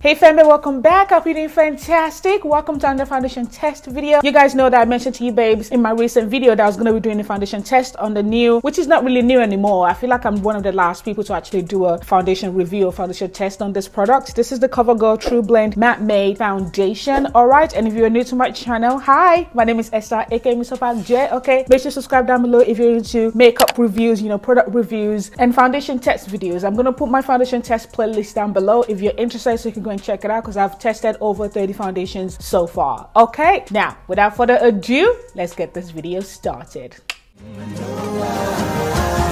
Hey FamBam, welcome back. Hope you're doing fantastic. Welcome to another foundation test video. You guys know that I mentioned to you babes in my recent video that I was going to be doing a foundation test on the new, which is not really new anymore. I feel like I'm one of the last people to actually do a foundation review or foundation test on this product. This is the COVERGIRL TruBlend Matte Made Foundation. All right, and if you're new to my channel, hi, my name is Esther, aka MsTopacJay. Okay, make sure to subscribe down below if you're into makeup reviews, product reviews and foundation test videos. I'm going to put my foundation test playlist down below if you're interested, so you can go and check it out because I've tested over 30 foundations so far. Okay, now without further ado, let's get this video started.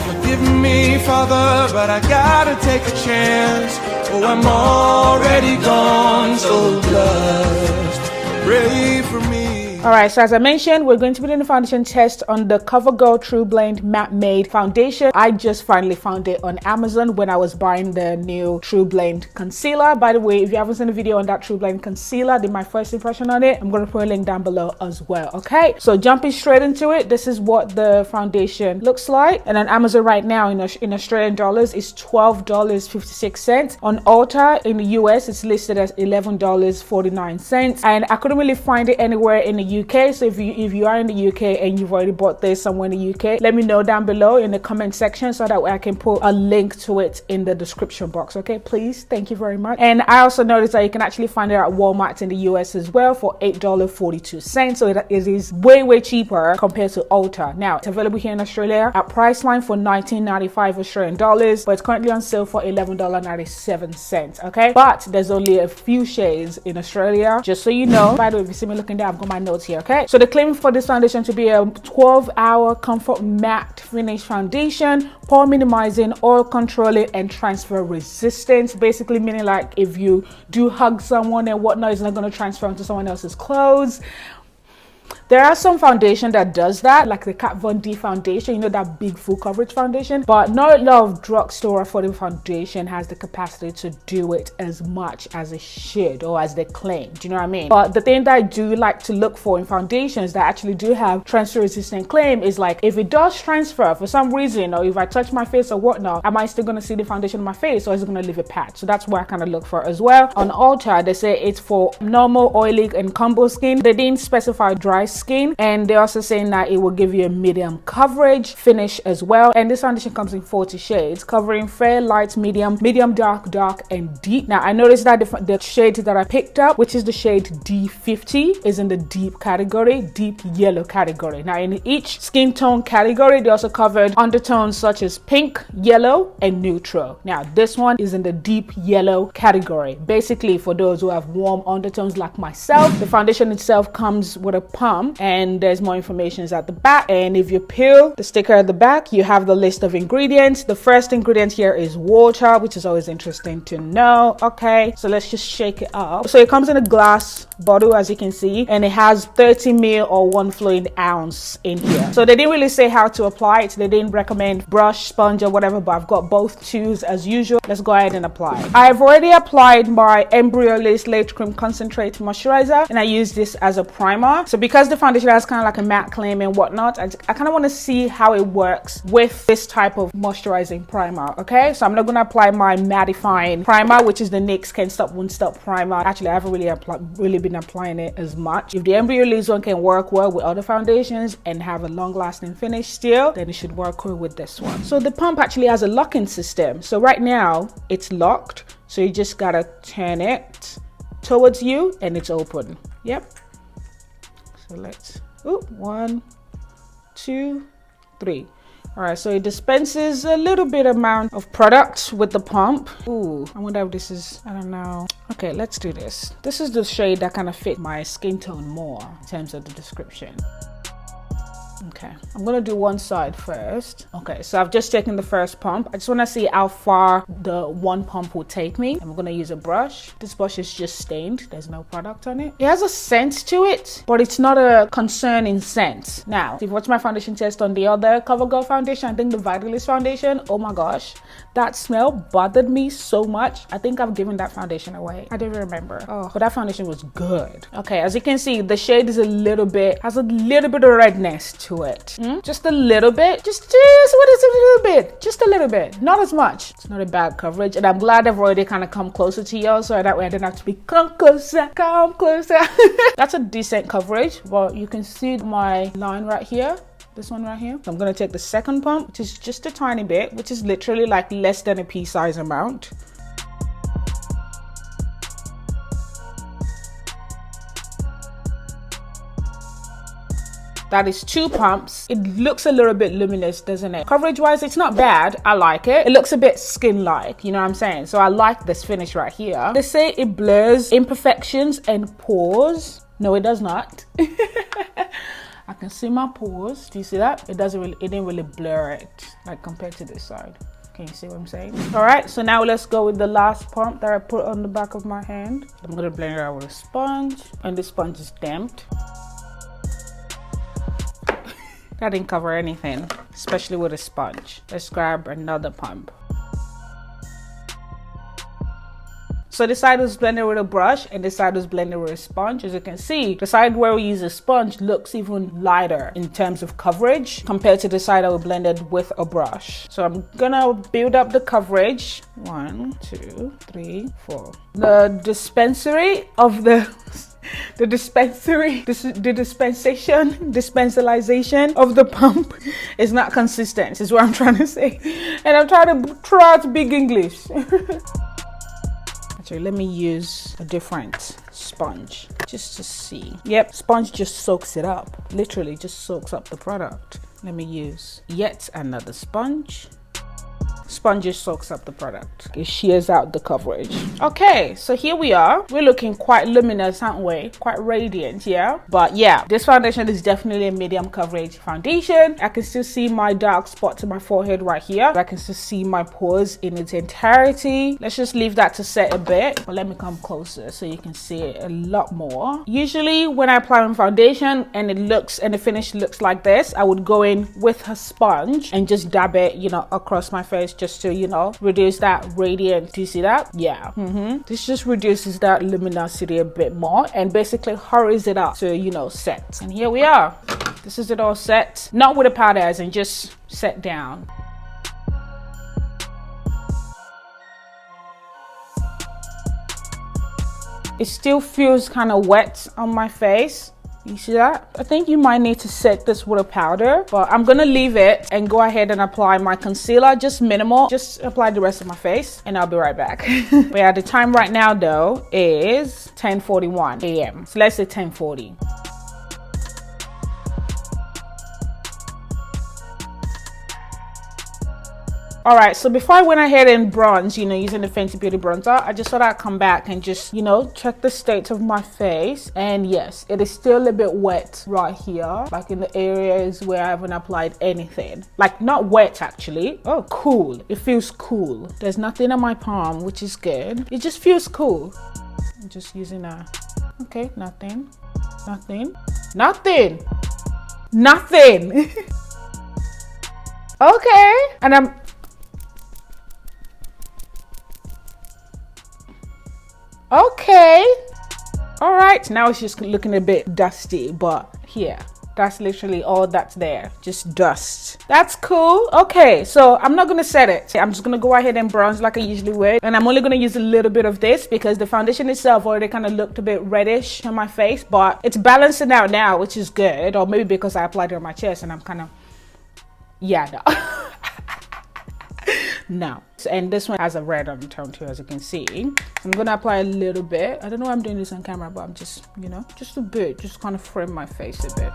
Forgive me, Father, but I gotta take a chance. Oh, I'm already gone, so just pray for me. All right, so as I mentioned, we're going to be doing a foundation test on the COVERGIRL TruBlend Matte Made Foundation. I just finally found it on Amazon when I was buying the new TruBlend concealer. By the way, if you haven't seen the video on that TruBlend concealer, did my first impression on it, I'm going to put a link down below as well. Okay, so jumping straight into it, this is what the foundation looks like. And on Amazon right now, in Australian dollars, it's $12.56. On Ulta in the US, it's listed as $11.49. And I couldn't really find it anywhere in the UK. So if you are in the UK and you've already bought this somewhere in the UK, let me know down below in the comment section so that way I can put a link to it in the description box. Okay, please, thank you very much. And I also noticed that you can actually find it at Walmart in the US as well for $8.42. So it is way cheaper compared to Ulta. Now it's available here in Australia at Priceline for $19.95 Australian dollars, but it's currently on sale for $11.97. Okay, but there's only a few shades in Australia, just so you know. By the way, if you see me looking down, I've got my notes here. Okay, so they're claiming for this foundation to be a 12-hour comfort matte finish foundation, pore minimizing, oil controlling and transfer resistant. Basically meaning like if you do hug someone and whatnot, it's not going to transfer onto someone else's clothes. There are some foundation that does that, like the Kat Von D foundation, that big full coverage foundation, but not a lot of drugstore affordable foundation has the capacity to do it as much as it should, or as they claim. Do you know what I mean? But the thing that I do like to look for in foundations that actually do have transfer resistant claim is like, if it does transfer for some reason, or if I touch my face or whatnot, am I still going to see the foundation on my face, or is it going to leave a patch? So that's what I kind of look for as well. On Ulta, they say it's for normal, oily and combo skin. They didn't specify dry skin, and they're also saying that it will give you a medium coverage finish as well. And this foundation comes in 40 shades, covering fair, light, medium, dark and deep. Now I noticed that the shade that I picked up, which is the shade D50, is in the deep category, deep yellow category. Now in each skin tone category, they also covered undertones such as pink, yellow and neutral. Now this one is in the deep yellow category. Basically for those who have warm undertones like myself. The foundation itself comes with a pump, and there's more information at the back. And if you peel the sticker at the back, you have the list of ingredients. The first ingredient here is water, which is always interesting to know. Okay, so let's just shake it up. So it comes in a glass bottle, as you can see, and it has 30 ml or 1 fluid ounce in here. So they didn't really say how to apply it. They didn't recommend brush, sponge or whatever, but I've got both tools as usual. Let's go ahead and apply. I've already applied my Embryolisse Late Cream Concentrate Moisturizer, and I use this as a primer. So because the foundation has kind of like a matte claim and whatnot, I kind of want to see how it works with this type of moisturizing primer. Okay, so I'm not going to apply my mattifying primer, which is the NYX Can't Stop Won't Stop primer. Actually, I haven't really been applying it as much. If the Embryolisse one can work well with other foundations and have a long-lasting finish still, then it should work well with this one. So the pump actually has a locking system. So right now it's locked, so you just gotta turn it towards you and it's open. Yep. So let's, 1, 2, 3. All right, so it dispenses a little bit amount of product with the pump. Ooh, I wonder if this is, I don't know. Okay, let's do this. This is the shade that kind of fit my skin tone more in terms of the description. Okay, I'm gonna do one side first. Okay, so I've just taken the first pump. I just want to see how far the one pump will take me. I'm gonna use a brush. This brush is just stained. There's no product on it. It has a scent to it, but it's not a concerning scent. Now, if you watch my foundation test on the other COVERGIRL foundation, I think the Vitalist foundation, oh my gosh, that smell bothered me so much. I think I've given that foundation away. I don't remember. Oh, but that foundation was good. Okay, as you can see, the shade is has a little bit of redness to to it. Just a little bit. Just what is a little bit? Just a little bit. Not as much. It's not a bad coverage. And I'm glad I've already kind of come closer to you, so that way I don't have to be come closer, come closer. That's a decent coverage. Well, you can see my line right here. This one right here. So I'm gonna take the second pump, which is just a tiny bit, which is literally like less than a pea size amount. That is 2 pumps. It looks a little bit luminous, doesn't it? Coverage wise, it's not bad. I like it. It looks a bit skin-like, you know what I'm saying? So I like this finish right here. They say it blurs imperfections and pores. No, it does not. I can see my pores. Do you see that? It didn't really blur it, like compared to this side. Can you see what I'm saying? All right, so now let's go with the last pump that I put on the back of my hand. I'm gonna blend it out with a sponge, and the sponge is damped. That didn't cover anything, especially with a sponge. Let's grab another pump. So this side was blended with a brush and this side was blended with a sponge. As you can see, the side where we use a sponge looks even lighter in terms of coverage compared to the side that we blended with a brush. So I'm gonna build up the coverage. 1, 2, 3, 4. The dispensary of the dispensalization of the pump is not consistent, is what I'm trying to say. And I'm trying to throw out big English. Actually, let me use a different sponge just to see. Yep, sponge just soaks it up. Literally just soaks up the product. Let me use yet another sponge. Sponge just soaks up the product. It shears out the coverage. Okay, so here we are. We're looking quite luminous, aren't we? Quite radiant, yeah? But yeah, this foundation is definitely a medium coverage foundation. I can still see my dark spots in my forehead right here. I can still see my pores in its entirety. Let's just leave that to set a bit. But let me come closer so you can see it a lot more. Usually when I apply my foundation and the finish looks like this, I would go in with a sponge and just dab it, you know, across my face, just to, you know, reduce that radiant. Do you see that? Yeah. This just reduces that luminosity a bit more and basically hurries it up to, you know, set. And here we are. This is it all set. Not with the powders, and just set down. It still feels kind of wet on my face. You see that? I think you might need to set this with a powder, but I'm gonna leave it and go ahead and apply my concealer, just minimal. Just apply the rest of my face and I'll be right back. But yeah, the time right now though is 10:41 a.m. So let's say 10:40. All right, so before I went ahead and bronze, you know, using the Fenty Beauty bronzer, I just thought I'd come back and just, you know, check the state of my face. And yes, it is still a bit wet right here, like in the areas where I haven't applied anything. Like not wet actually. Oh, cool. It feels cool. There's nothing on my palm, which is good. It just feels cool. I'm just using a, okay, nothing. Okay, and I'm, okay, all right, now it's just looking a bit dusty, but here, that's literally all that's there, just dust. That's cool. Okay, so I'm not gonna set it. I'm just gonna go ahead and bronze like I usually would, and I'm only gonna use a little bit of this because the foundation itself already kind of looked a bit reddish on my face, but it's balancing out now, which is good. Or maybe because I applied it on my chest and I'm kind of, yeah, no. No. And this one has a red undertone too, as you can see. I'm gonna apply a little bit. I don't know why I'm doing this on camera, but I'm just, you know, just a bit, just kind of frame my face a bit.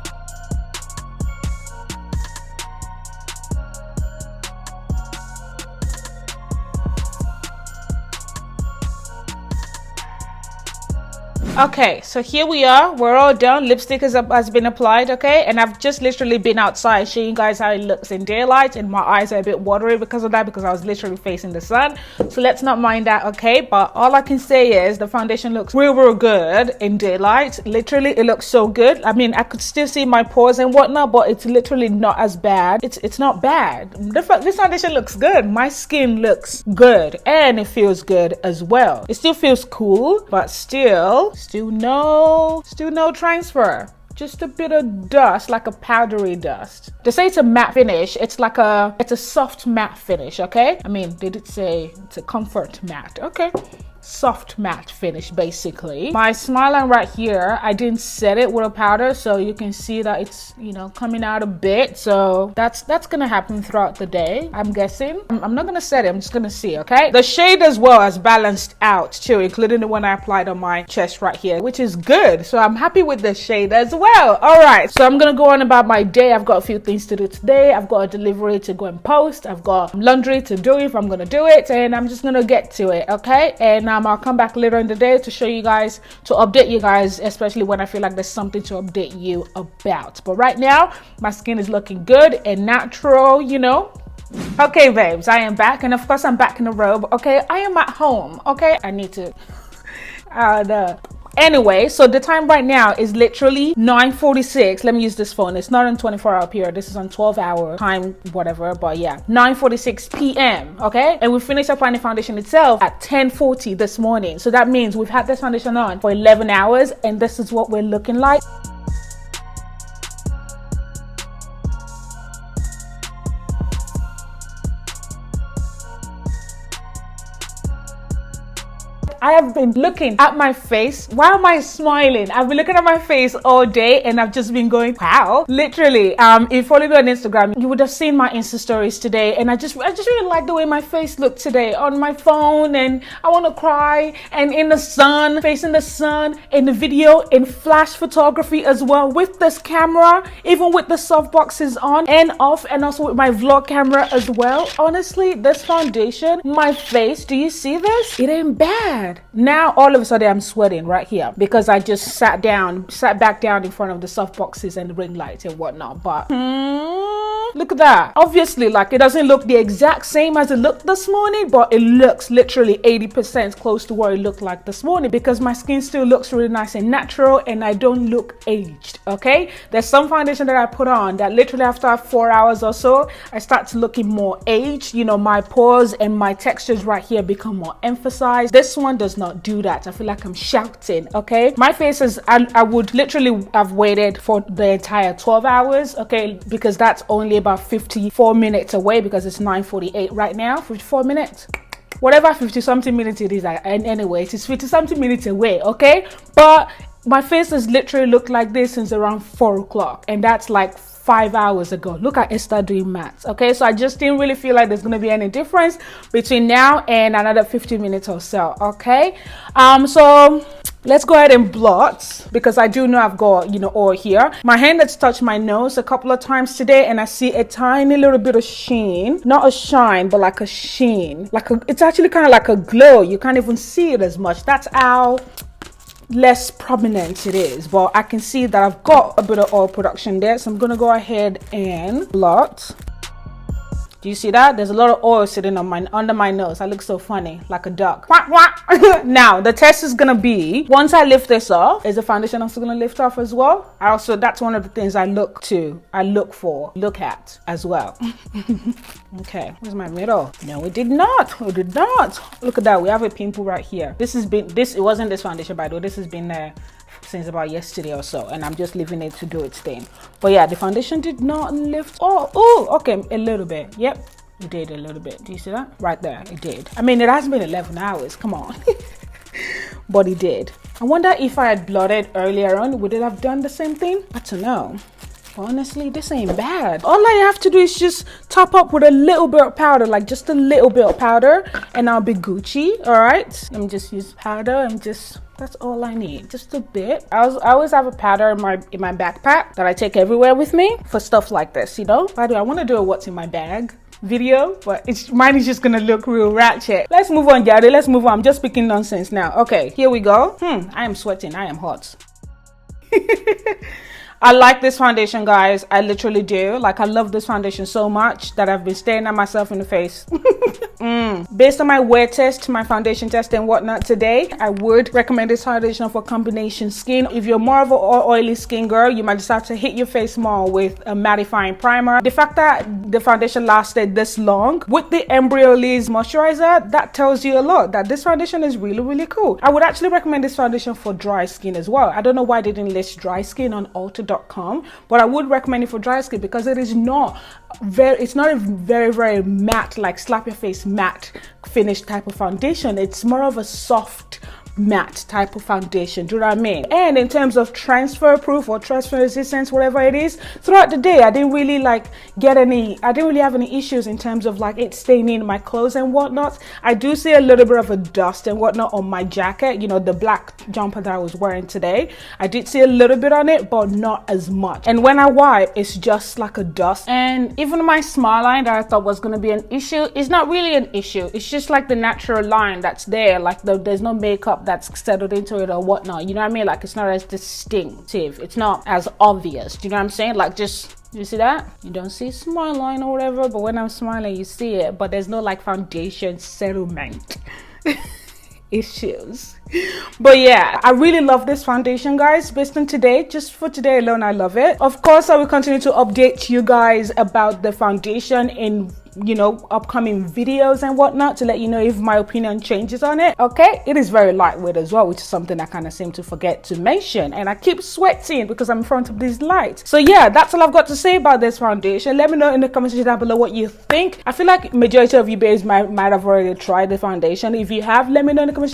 Okay, so here we are. We're all done. Lipstick has been applied, okay? And I've just literally been outside showing you guys how it looks in daylight, and my eyes are a bit watery because of that, because I was literally facing the sun. So let's not mind that, okay? But all I can say is the foundation looks real good in daylight. Literally, it looks so good. I mean, I could still see my pores and whatnot, but it's literally not as bad. It's not bad. This foundation looks good. My skin looks good, and it feels good as well. It still feels cool, but still no transfer. just a bit of dust, like a powdery dust. They say it's a matte finish. It's a soft matte finish, okay? I mean, they did say it's a comfort matte, okay? Soft matte finish basically. My smile line right here, I didn't set it with a powder, so you can see that it's, you know, coming out a bit. So that's gonna happen throughout the day, I'm guessing. I'm not gonna set it, I'm just gonna see, okay? The shade as well has balanced out too, including the one I applied on my chest right here, which is good. So I'm happy with the shade as well. All right, so I'm gonna go on about my day. I've got a few things to do today. I've got a delivery to go and post. I've got laundry to do if I'm gonna do it, and I'm just gonna get to it, okay? And I'll come back later in the day to show you guys, to update you guys, especially when I feel like there's something to update you about. But right now, my skin is looking good and natural, you know. Okay, babes, I am back, and of course I'm back in a robe, okay? I am at home, okay? I need to... Anyway, so the time right now is literally 9:46. Let me use this phone. It's not on 24-hour period. This is on 12-hour time, whatever. But yeah, 9:46 p.m. Okay, and we finished applying the foundation itself at 10:40 this morning. So that means we've had this foundation on for 11 hours, and this is what we're looking like. I have been looking at my face. Why am I smiling? I've been looking at my face all day, and I've just been going, wow. Literally, if you follow me on Instagram, you would have seen my Insta stories today, and I just really like the way my face looked today on my phone, and I want to cry, and in the sun, facing the sun, in the video, in flash photography as well, with this camera, even with the soft boxes on and off, and also with my vlog camera as well. Honestly, this foundation, my face, do you see this? It ain't bad. Now all of a sudden I'm sweating right here because I just sat back down in front of the soft boxes and the ring lights and whatnot. But look at that. Obviously, like, it doesn't look the exact same as it looked this morning, but it looks literally 80% close to what it looked like this morning because my skin still looks really nice and natural, and I don't look aged. Okay, there's some foundation that I put on that literally after 4 hours or so I start to looking more aged. You know, my pores and my textures right here become more emphasized. This one does not do that. I feel like I'm shouting. Okay, my face is, I would literally have waited for the entire 12 hours, okay, because that's only about 54 minutes away because it's 9:48 right now. 54 minutes, whatever 50 something minutes it is, and anyway, it's 50 something minutes away, okay? But my face has literally looked like this since around 4 o'clock, and that's like 5 hours ago. Look at Esther doing maths. Okay, so I just didn't really feel like there's gonna be any difference between now and another 50 minutes or so. Okay, so let's go ahead and blot, because I do know I've got, you know, oil here. My hand has touched my nose a couple of times today, and I see a tiny little bit of sheen, not a shine, but like a sheen, like it's actually kind of like a glow. You can't even see it as much. That's how less prominent it is, but I can see that I've got a bit of oil production there, so I'm gonna go ahead and blot. Do you see that? There's a lot of oil sitting on under my nose. I look so funny, like a duck. Now the test is gonna be, once I lift this off, is the foundation also gonna lift off as well? That's one of the things I look at as well. Okay, where's my middle? No, we did not. We did not. Look at that. We have a pimple right here. It wasn't this foundation, by the way. This has been there since about yesterday or so, and I'm just leaving it to do its thing. But yeah, the foundation did not lift. Oh, okay, a little bit. Yep, it did a little bit. Do you see that? Right there, it did. I mean, it has been 11 hours. Come on. But it did. I wonder if I had blotted earlier on, would it have done the same thing? I don't know. Honestly, this ain't bad. All I have to do is just top up with a little bit of powder, like just a little bit of powder, and I'll be Gucci. All right, let me just use powder and that's all I need, just a bit. I always have a powder in my backpack that I take everywhere with me for stuff like this, you know. By the way, I want to do a what's in my bag video, but mine is just gonna look real ratchet. Let's move on, Gary. Let's move on. I'm just speaking nonsense now. Okay, here we go. I am sweating. I am hot. I like this foundation, guys. I literally do. Like, I love this foundation so much that I've been staring at myself in the face. Based on my wear test, my foundation test and whatnot today, I would recommend this foundation for combination skin. If you're more of an oily skin girl, you might just have to hit your face more with a mattifying primer. The fact that the foundation lasted this long with the Embryolisse moisturizer, that tells you a lot, that this foundation is really, really cool. I would actually recommend this foundation for dry skin as well. I don't know why they didn't list dry skin on Ulta Walnut.com, but I would recommend it for dry skin because it's not a very matte, like slap your face matte finish type of foundation. It's more of a soft matte type of foundation. Do you know what I mean? And in terms of transfer proof or transfer resistance, whatever it is, throughout the day I didn't really have any issues in terms of like it staining my clothes and whatnot. I do see a little bit of a dust and whatnot on my jacket, you know, the black jumper that I was wearing today. I did see a little bit on it, but not as much. And when I wipe, it's just like a dust. And even my smile line that I thought was going to be an issue is not really an issue. It's just like the natural line that's there, like there's no makeup that's settled into it or whatnot, you know what I mean? Like it's not as distinctive, it's not as obvious. Do you know what I'm saying? Like, just, you see that? You don't see smile line or whatever, but when I'm smiling you see it, but there's no like foundation settlement issues. But yeah, I really love this foundation, guys. Based on today, just for today alone, I love it. Of course, I will continue to update you guys about the foundation in, you know, upcoming videos and whatnot to let you know if my opinion changes on it. Okay, it is very lightweight as well, which is something I kind of seem to forget to mention, and I keep sweating because I'm in front of these lights. So yeah, that's all I've got to say about this foundation. Let me know in the comment section down below what you think. I feel like majority of you babes might have already tried the foundation. If you have, let me know in the comment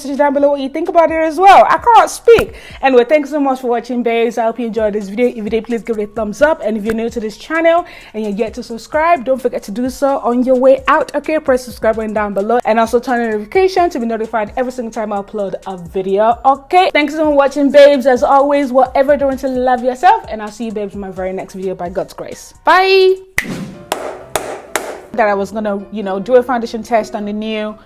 section down below what you think about it as well. I can't speak. Anyway, thanks so much for watching, babes. I hope you enjoyed this video. If you did, please give it a thumbs up, and if you're new to this channel and you're yet to subscribe, don't forget to do so on your way out. Okay, press subscribe button down below and also turn on notification to be notified every single time I upload a video. Okay, thanks so much for watching, babes. As always, whatever you're doing to love yourself, and I'll see you, babes, in my very next video by God's grace. Bye. That I was gonna, you know, do a foundation test on the new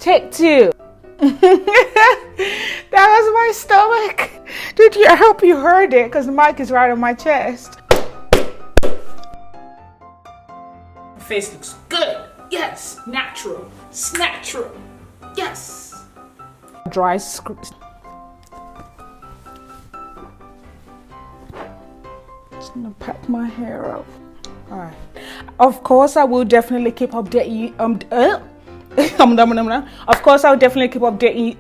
Take 2. That was my stomach. Dude, I hope you heard it because the mic is right on my chest. Face looks good. Yes. Natural. Natural. Yes. Dry script. Just gonna pack my hair up. All right. Of course, I will definitely keep updating you. Of course, I'll definitely keep updating.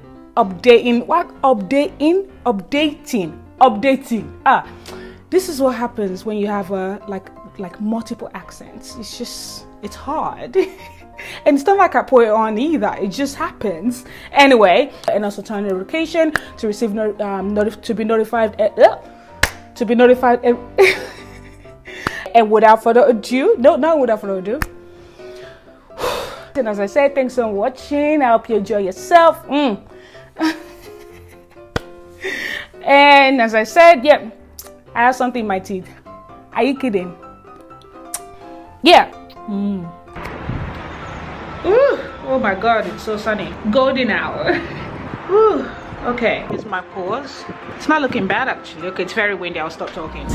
This is what happens when you have like multiple accents. It's hard. And it's not like I put it on either, it just happens. Anyway, and also turn notification to receive to be notified. And without further ado, not without further ado. And as I said, thanks for watching. I hope you enjoy yourself. And as I said, yeah, I have something in my teeth. Are you kidding? Yeah. Ooh, oh my God, it's so sunny. Golden hour. Ooh, okay, here's my pores. It's not looking bad actually. Okay, it's very windy. I'll stop talking.